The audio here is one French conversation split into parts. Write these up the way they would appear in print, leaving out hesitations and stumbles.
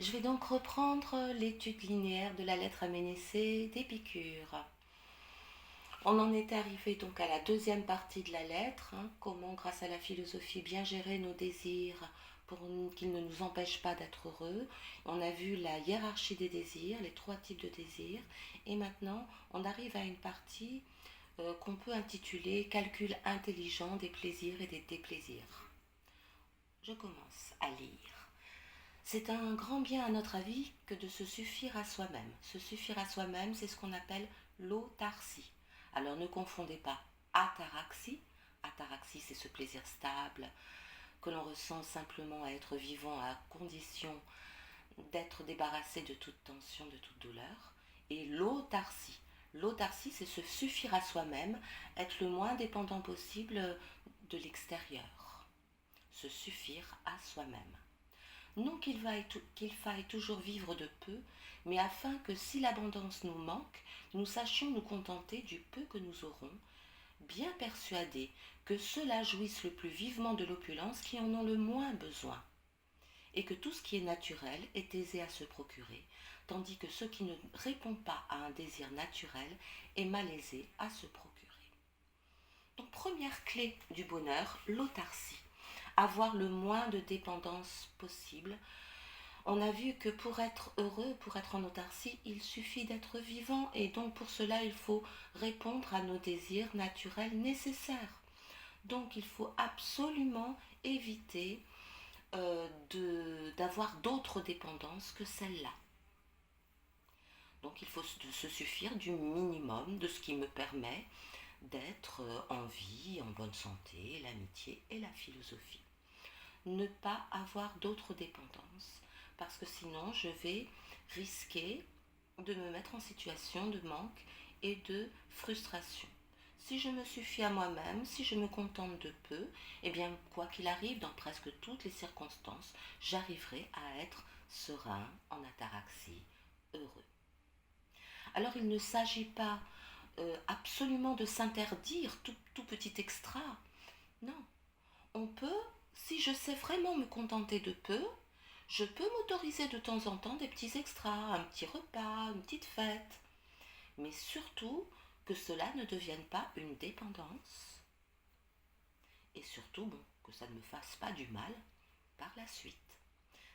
Je vais donc reprendre l'étude linéaire de la lettre Aménécée d'Épicure. On en est arrivé donc à la deuxième partie de la lettre, comment grâce à la philosophie bien gérer nos désirs pour qu'ils ne nous empêchent pas d'être heureux. On a vu la hiérarchie des désirs, les trois types de désirs, et maintenant on arrive à une partie qu'on peut intituler calcul intelligent des plaisirs et des déplaisirs. Je commence à lire. C'est un grand bien à notre avis que de se suffire à soi-même. Se suffire à soi-même, c'est ce qu'on appelle l'autarcie. Alors ne confondez pas ataraxie. Ataraxie, c'est ce plaisir stable que l'on ressent simplement à être vivant à condition d'être débarrassé de toute tension, de toute douleur. Et l'autarcie. L'autarcie, c'est se suffire à soi-même, être le moins dépendant possible de l'extérieur. Se suffire à soi-même. Non qu'il faille toujours vivre de peu, mais afin que si l'abondance nous manque, nous sachions nous contenter du peu que nous aurons, bien persuadés que ceux-là jouissent le plus vivement de l'opulence qui en ont le moins besoin, et que tout ce qui est naturel est aisé à se procurer, tandis que ce qui ne répond pas à un désir naturel est malaisé à se procurer. Donc première clé du bonheur, l'autarcie. Avoir le moins de dépendance possible. On a vu que pour être heureux, pour être en autarcie, il suffit d'être vivant et donc pour cela il faut répondre à nos désirs naturels nécessaires. Donc il faut absolument éviter d'avoir d'autres dépendances que celle-là. Donc il faut se suffire du minimum de ce qui me permet d'être en vie, en bonne santé, l'amitié et la philosophie. Ne pas avoir d'autres dépendances, parce que sinon je vais risquer de me mettre en situation de manque et de frustration. Si je me suffis à moi-même, si je me contente de peu, eh bien, quoi qu'il arrive, dans presque toutes les circonstances, j'arriverai à être serein, en ataraxie, heureux. Alors il ne s'agit pas absolument de s'interdire tout petit extra. Non, on peut, si je sais vraiment me contenter de peu, je peux m'autoriser de temps en temps des petits extras, un petit repas, une petite fête. Mais surtout que cela ne devienne pas une dépendance. Et surtout, bon, que ça ne me fasse pas du mal par la suite.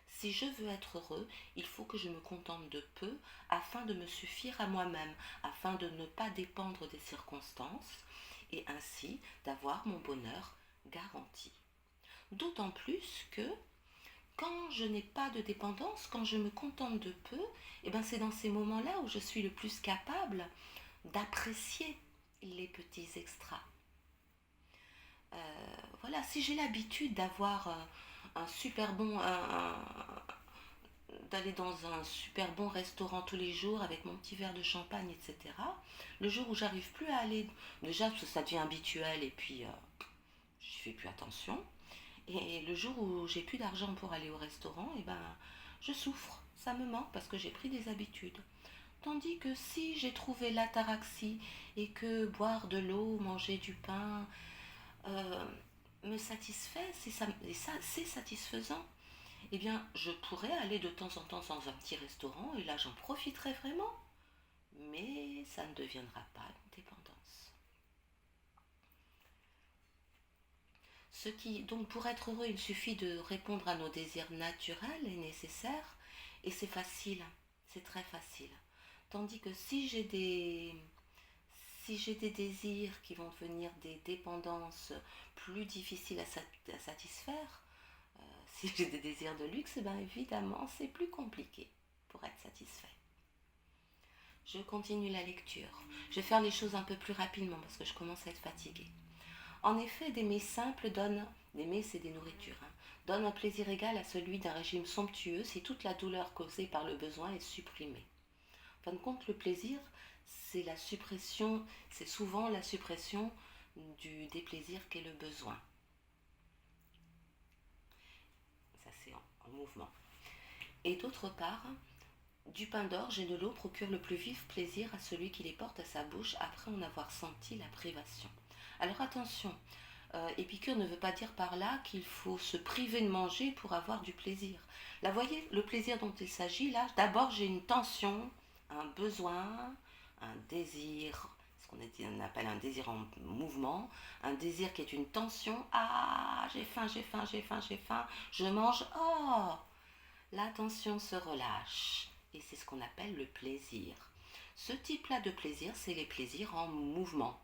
Si je veux être heureux, il faut que je me contente de peu afin de me suffire à moi-même, afin de ne pas dépendre des circonstances et ainsi d'avoir mon bonheur garanti. D'autant plus que quand je n'ai pas de dépendance, quand je me contente de peu, eh ben c'est dans ces moments-là où je suis le plus capable d'apprécier les petits extras. Voilà, si j'ai l'habitude d'avoir un super bon, d'aller dans un super bon restaurant tous les jours avec mon petit verre de champagne, etc. Le jour où j'arrive plus à aller, déjà parce que ça devient habituel et puis je fais plus attention. Et le jour où j'ai plus d'argent pour aller au restaurant, eh ben, je souffre. Ça me manque parce que j'ai pris des habitudes. Tandis que si j'ai trouvé l'ataraxie et que boire de l'eau, manger du pain euh, me satisfait, et ça c'est satisfaisant, eh bien je pourrais aller de temps en temps dans un petit restaurant et là j'en profiterai vraiment. Mais ça ne deviendra pas une dépendance. Donc pour être heureux, il suffit de répondre à nos désirs naturels et nécessaires, et c'est facile, c'est très facile. Tandis que si j'ai des désirs qui vont devenir des dépendances plus difficiles à satisfaire, si j'ai des désirs de luxe, ben évidemment c'est plus compliqué pour être satisfait. Je continue la lecture. Je vais faire les choses un peu plus rapidement parce que je commence à être fatiguée. En effet, des mets simples donnent, des mets c'est des nourritures, donnent un plaisir égal à celui d'un régime somptueux si toute la douleur causée par le besoin est supprimée. En fin de compte, le plaisir, c'est la suppression, c'est souvent la suppression du déplaisir qu'est le besoin. Ça c'est en mouvement. Et d'autre part, du pain d'orge et de l'eau procurent le plus vif plaisir à celui qui les porte à sa bouche après en avoir senti la privation. Alors attention, Épicure ne veut pas dire par là qu'il faut se priver de manger pour avoir du plaisir. Là, voyez, le plaisir dont il s'agit, là, d'abord j'ai une tension, un besoin, un désir, ce qu'on appelle un désir en mouvement, un désir qui est une tension. Ah, j'ai faim, j'ai faim, j'ai faim, j'ai faim, je mange, oh, la tension se relâche. Et c'est ce qu'on appelle le plaisir. Ce type-là de plaisir, c'est les plaisirs en mouvement.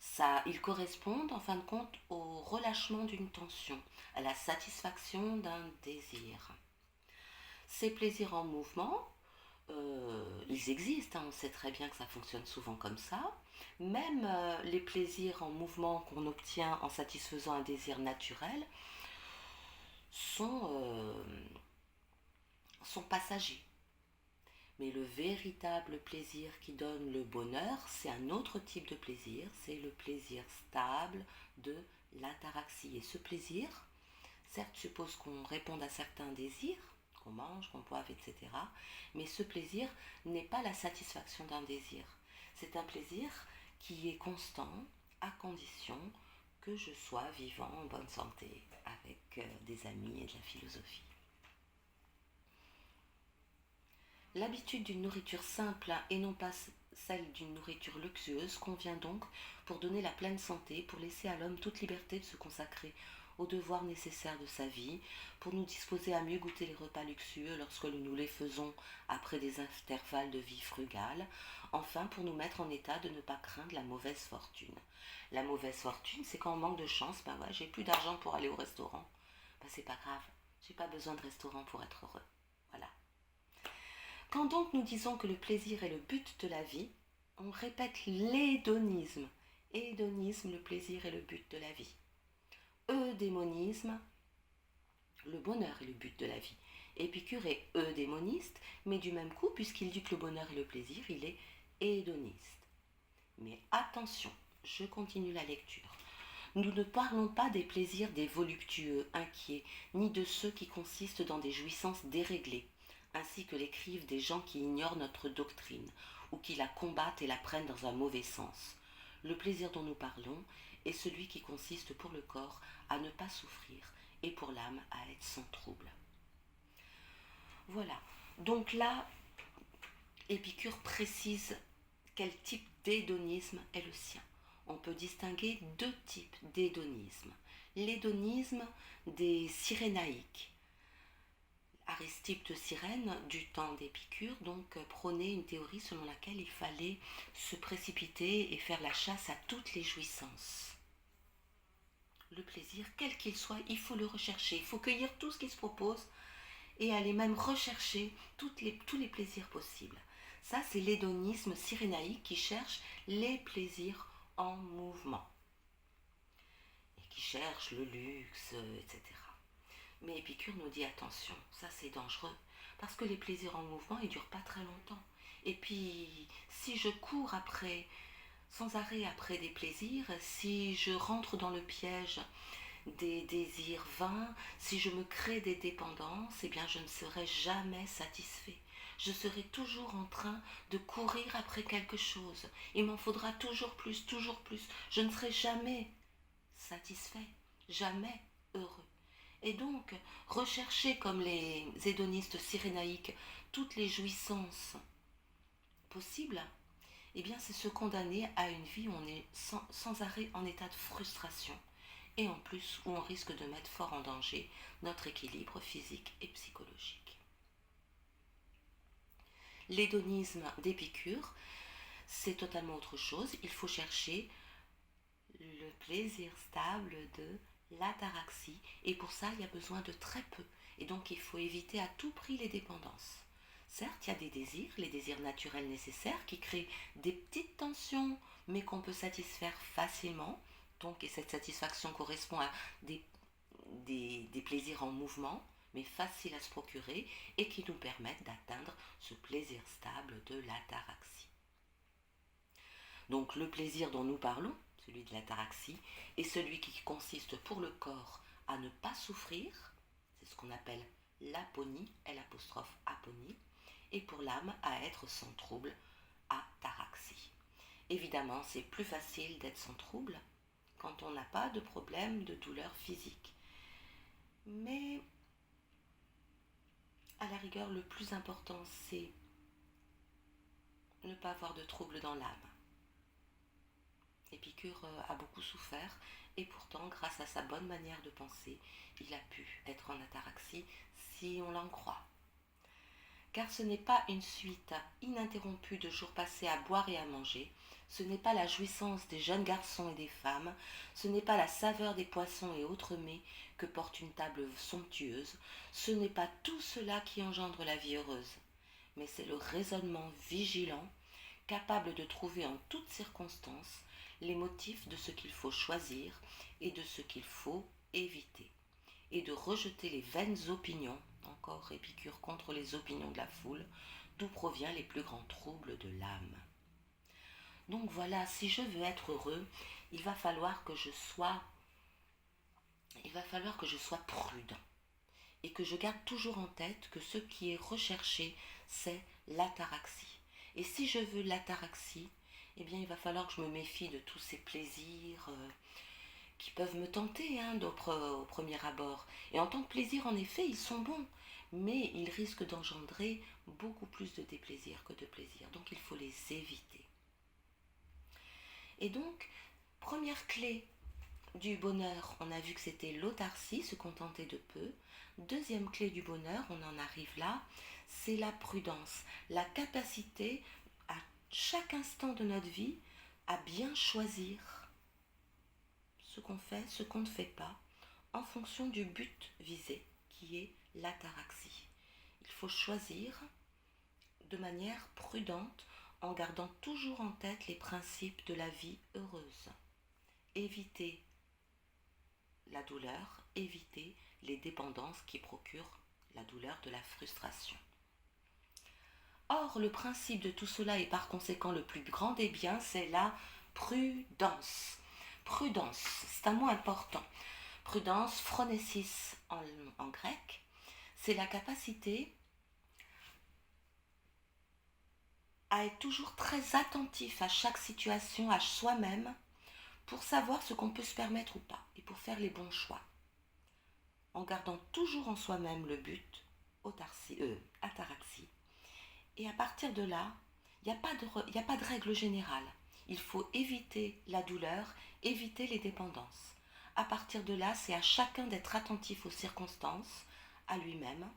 Ça, ils correspondent en fin de compte au relâchement d'une tension, à la satisfaction d'un désir. Ces plaisirs en mouvement, ils existent, hein, on sait très bien que ça fonctionne souvent comme ça. Même les plaisirs en mouvement qu'on obtient en satisfaisant un désir naturel sont, sont passagers. Mais le véritable plaisir qui donne le bonheur, c'est un autre type de plaisir, c'est le plaisir stable de l'ataraxie. Et ce plaisir, certes, suppose qu'on réponde à certains désirs, qu'on mange, qu'on boive, etc. Mais ce plaisir n'est pas la satisfaction d'un désir. C'est un plaisir qui est constant à condition que je sois vivant, en bonne santé, avec des amis et de la philosophie. L'habitude d'une nourriture simple et non pas celle d'une nourriture luxueuse convient donc pour donner la pleine santé, pour laisser à l'homme toute liberté de se consacrer aux devoirs nécessaires de sa vie, pour nous disposer à mieux goûter les repas luxueux lorsque nous les faisons après des intervalles de vie frugale, enfin pour nous mettre en état de ne pas craindre la mauvaise fortune. La mauvaise fortune, c'est quand on manque de chance, ben ouais, j'ai plus d'argent pour aller au restaurant. Ben c'est pas grave, j'ai pas besoin de restaurant pour être heureux. Voilà. Quand donc nous disons que le plaisir est le but de la vie, on répète l'hédonisme. Hédonisme, le plaisir est le but de la vie. Eudémonisme, le bonheur est le but de la vie. Épicure est eudémoniste, mais du même coup, puisqu'il dit que le bonheur est le plaisir, il est hédoniste. Mais attention, je continue la lecture. Nous ne parlons pas des plaisirs des voluptueux, inquiets, ni de ceux qui consistent dans des jouissances déréglées, ainsi que l'écrivent des gens qui ignorent notre doctrine, ou qui la combattent et la prennent dans un mauvais sens. Le plaisir dont nous parlons est celui qui consiste pour le corps à ne pas souffrir, et pour l'âme à être sans trouble. Voilà. Donc là, Épicure précise quel type d'hédonisme est le sien. On peut distinguer deux types d'hédonisme. L'hédonisme des Cyrénaïques. Aristippe de Cyrène, du temps d'Épicure, donc prônait une théorie selon laquelle il fallait se précipiter et faire la chasse à toutes les jouissances. Le plaisir, quel qu'il soit, il faut le rechercher, il faut cueillir tout ce qui se propose et aller même rechercher tous les plaisirs possibles. Ça, c'est l'hédonisme cyrénaïque qui cherche les plaisirs en mouvement et qui cherche le luxe, etc. Mais Épicure nous dit attention, ça c'est dangereux, parce que les plaisirs en mouvement, ils ne durent pas très longtemps. Et puis, si je cours après, sans arrêt après des plaisirs, si je rentre dans le piège des désirs vains, si je me crée des dépendances, eh bien je ne serai jamais satisfait. Je serai toujours en train de courir après quelque chose. Il m'en faudra toujours plus, toujours plus. Je ne serai jamais satisfait, jamais heureux. Et donc, rechercher comme les hédonistes cyrénaïques toutes les jouissances possibles, eh bien c'est se condamner à une vie où on est sans arrêt en état de frustration et en plus où on risque de mettre fort en danger notre équilibre physique et psychologique. L'hédonisme d'Épicure, c'est totalement autre chose. Il faut chercher le plaisir stable de l'ataraxie et pour ça il y a besoin de très peu et donc il faut éviter à tout prix les dépendances. Certes, il y a des désirs, les désirs naturels nécessaires qui créent des petites tensions mais qu'on peut satisfaire facilement. Donc, et cette satisfaction correspond à des plaisirs en mouvement, mais faciles à se procurer et qui nous permettent d'atteindre ce plaisir stable de l'ataraxie. Donc, le plaisir dont nous parlons, celui de l'ataraxie, est celui qui consiste pour le corps à ne pas souffrir, c'est ce qu'on appelle l'aponie, L''aponie, et pour l'âme à être sans trouble, ataraxie. Évidemment, c'est plus facile d'être sans trouble quand on n'a pas de problème de douleur physique. Mais à la rigueur, le plus important, c'est ne pas avoir de troubles dans l'âme. Épicure a beaucoup souffert et pourtant, grâce à sa bonne manière de penser, il a pu être en ataraxie si on l'en croit. Car ce n'est pas une suite ininterrompue de jours passés à boire et à manger, ce n'est pas la jouissance des jeunes garçons et des femmes, ce n'est pas la saveur des poissons et autres mets que porte une table somptueuse, ce n'est pas tout cela qui engendre la vie heureuse, mais c'est le raisonnement vigilant, capable de trouver en toutes circonstances les motifs de ce qu'il faut choisir et de ce qu'il faut éviter, et de rejeter les vaines opinions, encore Épicure contre les opinions de la foule, d'où proviennent les plus grands troubles de l'âme. Donc voilà, si je veux être heureux, il va falloir que je sois prudent et que je garde toujours en tête que ce qui est recherché, c'est l'ataraxie. Et si je veux l'ataraxie, eh bien il va falloir que je me méfie de tous ces plaisirs qui peuvent me tenter au premier abord. Et en tant que plaisir, en effet, ils sont bons, mais ils risquent d'engendrer beaucoup plus de déplaisir que de plaisir. Donc il faut les éviter. Et donc, première clé du bonheur, on a vu que c'était l'autarcie, se contenter de peu. Deuxième clé du bonheur, on en arrive là, c'est la prudence, la capacité à chaque instant de notre vie à bien choisir ce qu'on fait, ce qu'on ne fait pas, en fonction du but visé, qui est l'ataraxie. Il faut choisir de manière prudente, en gardant toujours en tête les principes de la vie heureuse. Éviter la douleur, éviter les dépendances qui procurent la douleur de la frustration. Or, le principe de tout cela et par conséquent le plus grand des biens, c'est la prudence. Prudence, c'est un mot important. Prudence, phronesis en grec, c'est la capacité à être toujours très attentif à chaque situation, à soi-même, pour savoir ce qu'on peut se permettre ou pas, et pour faire les bons choix, en gardant toujours en soi-même le but, ataraxie. Et à partir de là, il n'y a pas de règle générale. Il faut éviter la douleur, éviter les dépendances. À partir de là, c'est à chacun d'être attentif aux circonstances, à lui-même,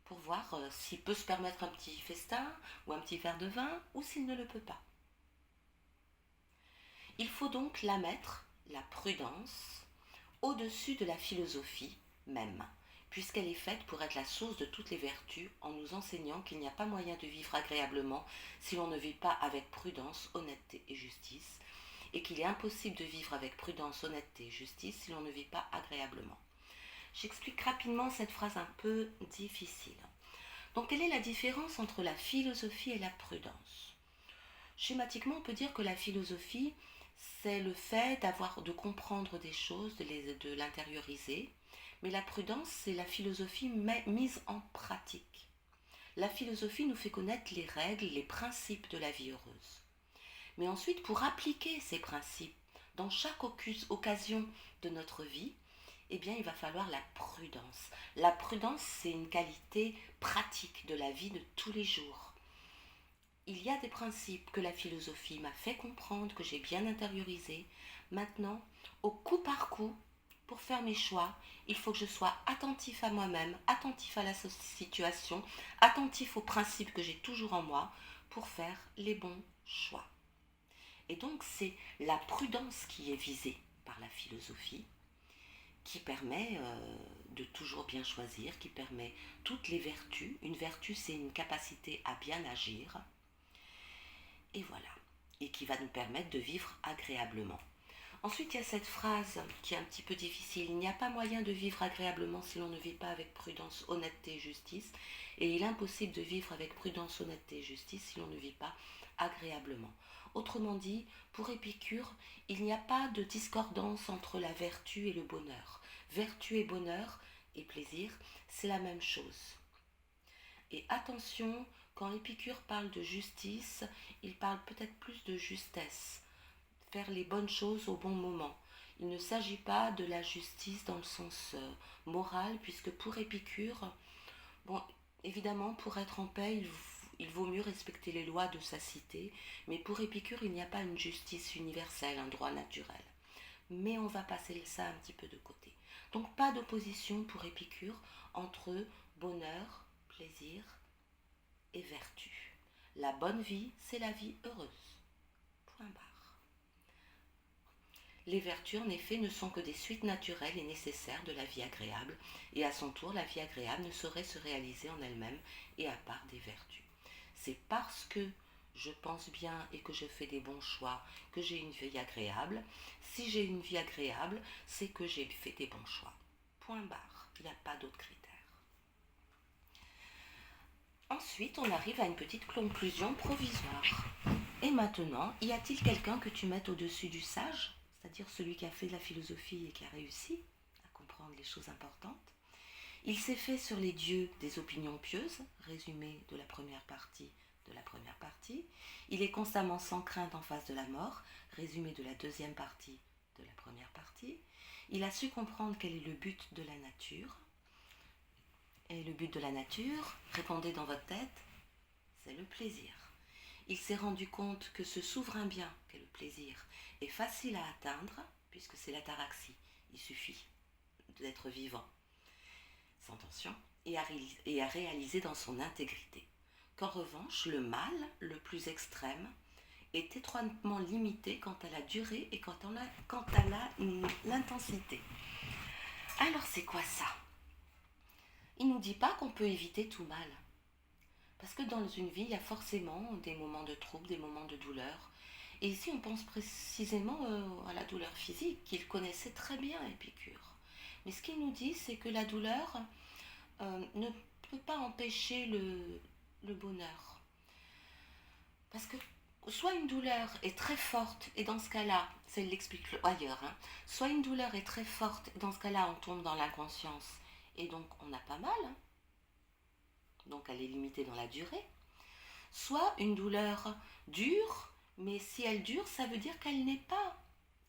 pour voir s'il peut se permettre un petit festin ou un petit verre de vin, ou s'il ne le peut pas. Il faut donc la mettre, la prudence, au-dessus de la philosophie même, puisqu'elle est faite pour être la source de toutes les vertus, en nous enseignant qu'il n'y a pas moyen de vivre agréablement si l'on ne vit pas avec prudence, honnêteté et justice, et qu'il est impossible de vivre avec prudence, honnêteté et justice si l'on ne vit pas agréablement. J'explique rapidement cette phrase un peu difficile. Donc, quelle est la différence entre la philosophie et la prudence ? Schématiquement, on peut dire que la philosophie, c'est le fait de comprendre des choses, de l'intérioriser. Mais la prudence, c'est la philosophie mise en pratique. La philosophie nous fait connaître les règles, les principes de la vie heureuse. Mais ensuite, pour appliquer ces principes dans chaque occasion de notre vie, eh bien, il va falloir la prudence. La prudence, c'est une qualité pratique de la vie de tous les jours. Il y a des principes que la philosophie m'a fait comprendre, que j'ai bien intériorisés. Maintenant, au coup par coup, pour faire mes choix, il faut que je sois attentif à moi-même, attentif à la situation, attentif aux principes que j'ai toujours en moi pour faire les bons choix. Et donc, c'est la prudence qui est visée par la philosophie, qui permet de toujours bien choisir, qui permet toutes les vertus. Une vertu, c'est une capacité à bien agir. Et voilà. Et qui va nous permettre de vivre agréablement. Ensuite, il y a cette phrase qui est un petit peu difficile. Il n'y a pas moyen de vivre agréablement si l'on ne vit pas avec prudence, honnêteté et justice. Et il est impossible de vivre avec prudence, honnêteté et justice si l'on ne vit pas agréablement. Autrement dit, pour Épicure, il n'y a pas de discordance entre la vertu et le bonheur. Vertu et bonheur et plaisir, c'est la même chose. Et attention, quand Épicure parle de justice, il parle peut-être plus de justesse. faire les bonnes choses au bon moment. Il ne s'agit pas de la justice dans le sens moral, puisque pour Épicure, bon, évidemment, pour être en paix, il vaut mieux respecter les lois de sa cité, mais pour Épicure, il n'y a pas une justice universelle, un droit naturel. Mais on va passer ça un petit peu de côté. Donc pas d'opposition pour Épicure entre bonheur, plaisir et vertu. La bonne vie, c'est la vie heureuse. Point barre. Les vertus, en effet, ne sont que des suites naturelles et nécessaires de la vie agréable, et à son tour, la vie agréable ne saurait se réaliser en elle-même et à part des vertus. C'est parce que je pense bien et que je fais des bons choix que j'ai une vie agréable. Si j'ai une vie agréable, c'est que j'ai fait des bons choix. Point barre. Il n'y a pas d'autres critères. Ensuite, on arrive à une petite conclusion provisoire. Et maintenant, y a-t-il quelqu'un que tu mettes au-dessus du sage, c'est-à-dire celui qui a fait de la philosophie et qui a réussi à comprendre les choses importantes? Il s'est fait sur les dieux des opinions pieuses, résumé de la première partie de la première partie. Il est constamment sans crainte en face de la mort, résumé de la deuxième partie de la première partie. Il a su comprendre quel est le but de la nature. Et le but de la nature, répondez dans votre tête, c'est le plaisir. Il s'est rendu compte que ce souverain bien, qu'est le plaisir, est facile à atteindre, puisque c'est l'ataraxie. Il suffit d'être vivant, sans tension, et à réaliser dans son intégrité. Qu'en revanche, le mal, le plus extrême, est étroitement limité quant à la durée et quant à l'intensité. Alors c'est quoi ça? Il ne nous dit pas qu'on peut éviter tout mal. Parce que dans une vie, il y a forcément des moments de trouble, des moments de douleur. Et ici, on pense précisément à la douleur physique, qu'il connaissait très bien, Épicure. Mais ce qu'il nous dit, c'est que la douleur ne peut pas empêcher le bonheur. Parce que soit une douleur est très forte, et dans ce cas-là, ça il l'explique ailleurs, soit une douleur est très forte, et dans ce cas-là, on tombe dans l'inconscience, et donc on n'a pas mal, donc elle est limitée dans la durée. Soit une douleur dure, mais si elle dure, ça veut dire qu'elle n'est pas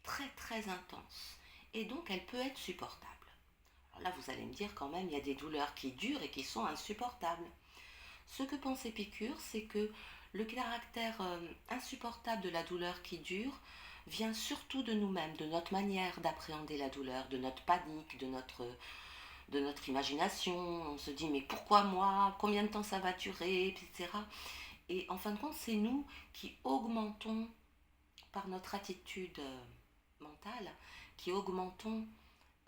très très intense, et donc elle peut être supportable. Alors là, vous allez me dire quand même, il y a des douleurs qui durent et qui sont insupportables. Ce que pense Épicure, c'est que le caractère insupportable de la douleur qui dure vient surtout de nous-mêmes, de notre manière d'appréhender la douleur, de notre panique, de notre imagination. On se dit mais pourquoi moi? Combien de temps ça va durer? Etc. Et en fin de compte, c'est nous qui augmentons par notre attitude mentale, qui augmentons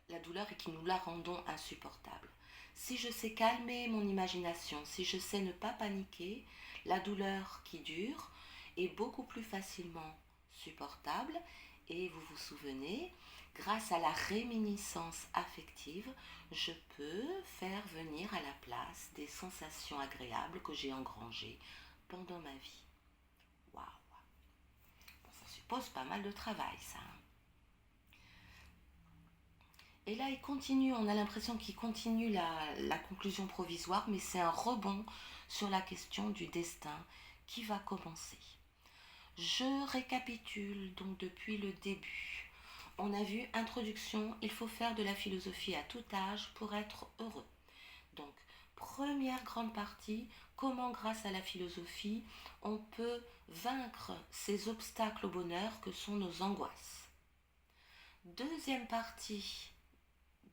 la douleur et qui nous la rendons insupportable. Si je sais calmer mon imagination, si je sais ne pas paniquer, la douleur qui dure est beaucoup plus facilement supportable. Et vous vous souvenez, grâce à la réminiscence affective, je peux faire venir à la place des sensations agréables que j'ai engrangées pendant ma vie. Waouh! Bon, ça suppose pas mal de travail, ça. Et là, il continue, on a l'impression qu'il continue la conclusion provisoire, mais c'est un rebond sur la question du destin qui va commencer. Je récapitule donc depuis le début. On a vu introduction, il faut faire de la philosophie à tout âge pour être heureux. Donc, première grande partie, comment grâce à la philosophie, on peut vaincre ces obstacles au bonheur que sont nos angoisses. Deuxième partie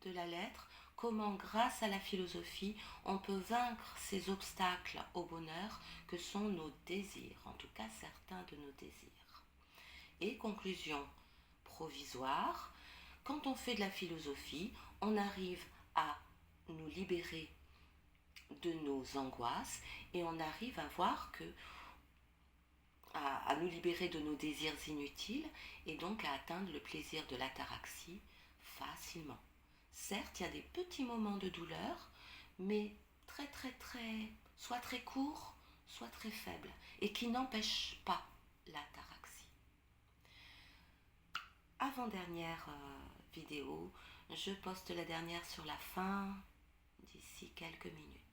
de la lettre, comment grâce à la philosophie, on peut vaincre ces obstacles au bonheur que sont nos désirs, en tout cas certains de nos désirs. Et conclusion provisoire, quand on fait de la philosophie, on arrive à nous libérer de nos angoisses et on arrive à voir que à nous libérer de nos désirs inutiles et donc à atteindre le plaisir de l'ataraxie facilement. Certes, il y a des petits moments de douleur, mais soit très courts, soit très faibles, et qui n'empêchent pas l'ataraxie. Avant-dernière vidéo, je poste la dernière sur la fin d'ici quelques minutes.